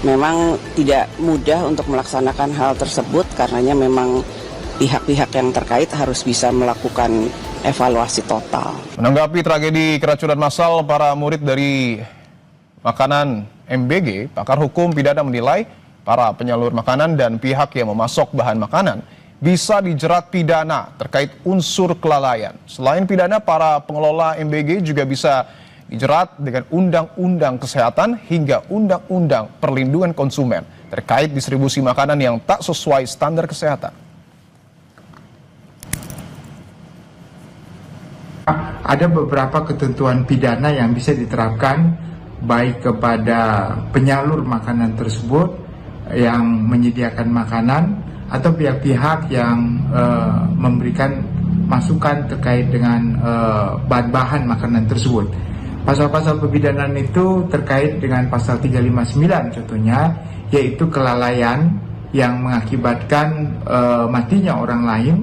memang tidak mudah untuk melaksanakan hal tersebut karenanya memang pihak-pihak yang terkait harus bisa melakukan evaluasi total. Menanggapi tragedi keracunan massal para murid dari makanan MBG, pakar hukum pidana menilai para penyalur makanan dan pihak yang memasok bahan makanan bisa dijerat pidana terkait unsur kelalaian. Selain pidana, para pengelola MBG juga bisa dijerat dengan Undang-Undang Kesehatan hingga Undang-Undang Perlindungan Konsumen terkait distribusi makanan yang tak sesuai standar kesehatan. Ada beberapa ketentuan pidana yang bisa diterapkan baik kepada penyalur makanan tersebut yang menyediakan makanan atau pihak-pihak yang memberikan masukan terkait dengan bahan-bahan makanan tersebut. Pasal-pasal pemidanaan itu terkait dengan pasal 359 contohnya, yaitu kelalaian yang mengakibatkan matinya orang lain,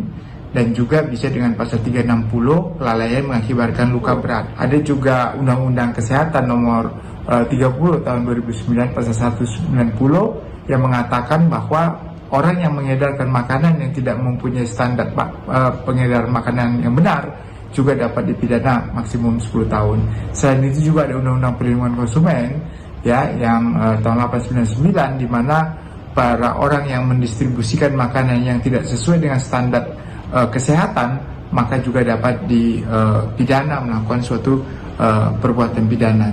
dan juga bisa dengan pasal 360 kelalaian mengakibatkan luka berat. Ada juga Undang-Undang Kesehatan nomor 30 tahun 2009 pasal 190 yang mengatakan bahwa orang yang mengedarkan makanan yang tidak mempunyai standar pengedaran makanan yang benar juga dapat dipidana maksimum 10 tahun. Selain itu juga ada Undang-Undang Perlindungan Konsumen ya yang tahun 899 di mana para orang yang mendistribusikan makanan yang tidak sesuai dengan standar kesehatan maka juga dapat dipidana melakukan suatu perbuatan pidana.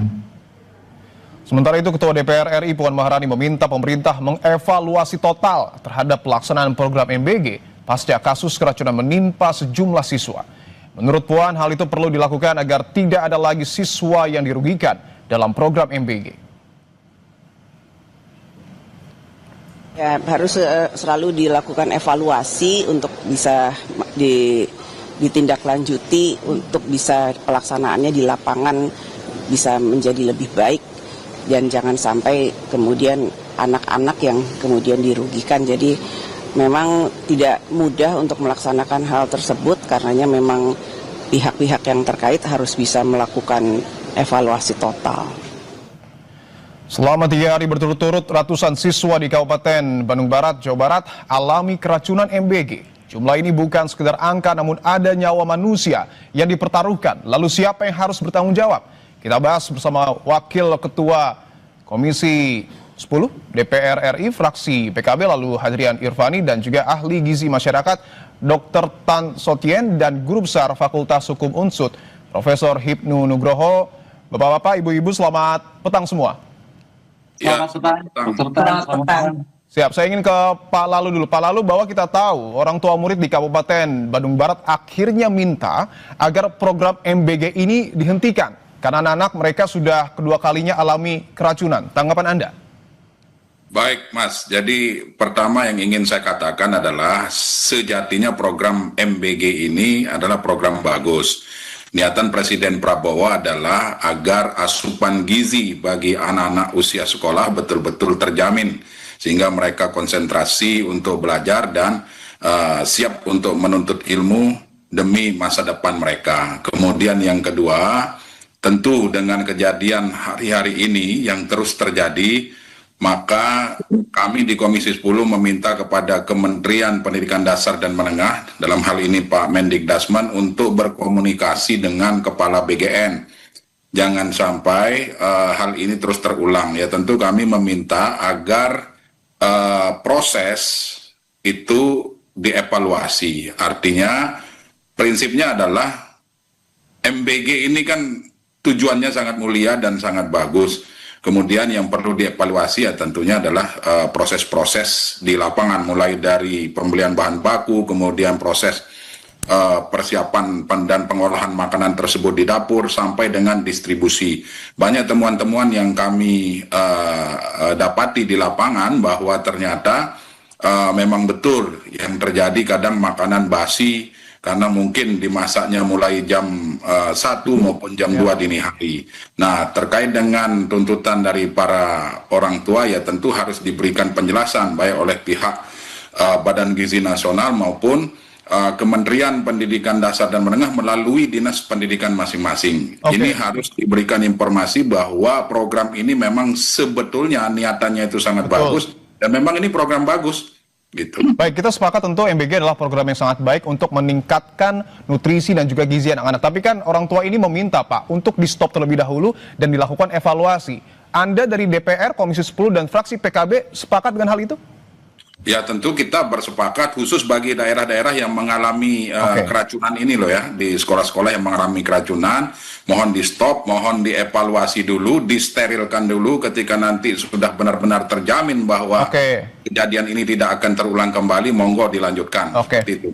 Sementara itu, Ketua DPR RI Puan Maharani meminta pemerintah mengevaluasi total terhadap pelaksanaan program MBG pasca kasus keracunan menimpa sejumlah siswa. Menurut Puan, hal itu perlu dilakukan agar tidak ada lagi siswa yang dirugikan dalam program MBG. Ya, harus selalu dilakukan evaluasi untuk bisa ditindaklanjuti untuk bisa pelaksanaannya di lapangan bisa menjadi lebih baik dan jangan sampai kemudian anak-anak yang kemudian dirugikan. Jadi memang tidak mudah untuk melaksanakan hal tersebut karenanya memang pihak-pihak yang terkait harus bisa melakukan evaluasi total. Selama 3 hari berturut-turut, ratusan siswa di Kabupaten Bandung Barat, Jawa Barat alami keracunan MBG. Jumlah ini bukan sekedar angka, namun ada nyawa manusia yang dipertaruhkan. Lalu siapa yang harus bertanggung jawab? Kita bahas bersama Wakil Ketua Komisi 10 DPR RI, fraksi PKB, lalu Hadrian Irvani, dan juga ahli gizi masyarakat, Dr. Tan Sotien, dan Guru Besar Fakultas Hukum Unsud, Profesor Hipnu Nugroho. Bapak-bapak, ibu-ibu, selamat petang semua. Selamat petang. Siap, saya ingin ke Pak Lalu dulu. Pak Lalu, bahwa kita tahu orang tua murid di Kabupaten Bandung Barat akhirnya minta agar program MBG ini dihentikan karena anak-anak mereka sudah kedua kalinya alami keracunan. Tanggapan Anda? Baik, Mas. Jadi pertama yang ingin saya katakan adalah sejatinya program MBG ini adalah program bagus. Niatan Presiden Prabowo adalah agar asupan gizi bagi anak-anak usia sekolah betul-betul terjamin sehingga mereka konsentrasi untuk belajar dan siap untuk menuntut ilmu demi masa depan mereka. Kemudian yang kedua, tentu dengan kejadian hari-hari ini yang terus terjadi, maka kami di Komisi 10 meminta kepada Kementerian Pendidikan Dasar dan Menengah, dalam hal ini Pak Mendikdasman, untuk berkomunikasi dengan Kepala BGN. Jangan sampai hal ini terus terulang. Ya, tentu kami meminta agar proses itu dievaluasi. Artinya prinsipnya adalah MBG ini kan tujuannya sangat mulia dan sangat bagus. Kemudian yang perlu dievaluasi ya tentunya adalah proses-proses di lapangan, mulai dari pembelian bahan baku, kemudian proses persiapan dan pengolahan makanan tersebut di dapur, sampai dengan distribusi. Banyak temuan-temuan yang kami dapati di lapangan bahwa ternyata memang betul yang terjadi kadang makanan basi, karena mungkin dimasaknya mulai jam 1 maupun jam 2 dini hari. Nah, terkait dengan tuntutan dari para orang tua ya tentu harus diberikan penjelasan baik oleh pihak Badan Gizi Nasional maupun Kementerian Pendidikan Dasar dan Menengah melalui dinas pendidikan masing-masing. Oke. Ini harus diberikan informasi bahwa program ini memang sebetulnya niatannya itu sangat Betul. bagus dan memang ini program bagus gitu. Baik, kita sepakat tentu MBG adalah program yang sangat baik untuk meningkatkan nutrisi dan juga gizi anak-anak. Tapi kan orang tua ini meminta Pak untuk di stop terlebih dahulu dan dilakukan evaluasi. Anda dari DPR, Komisi 10 dan fraksi PKB sepakat dengan hal itu? Ya tentu kita bersepakat khusus bagi daerah-daerah yang mengalami keracunan ini loh ya, di sekolah-sekolah yang mengalami keracunan, mohon di stop, mohon dievaluasi dulu, disterilkan dulu ketika nanti sudah benar-benar terjamin bahwa kejadian ini tidak akan terulang kembali, monggo dilanjutkan. Oke. Seperti itu.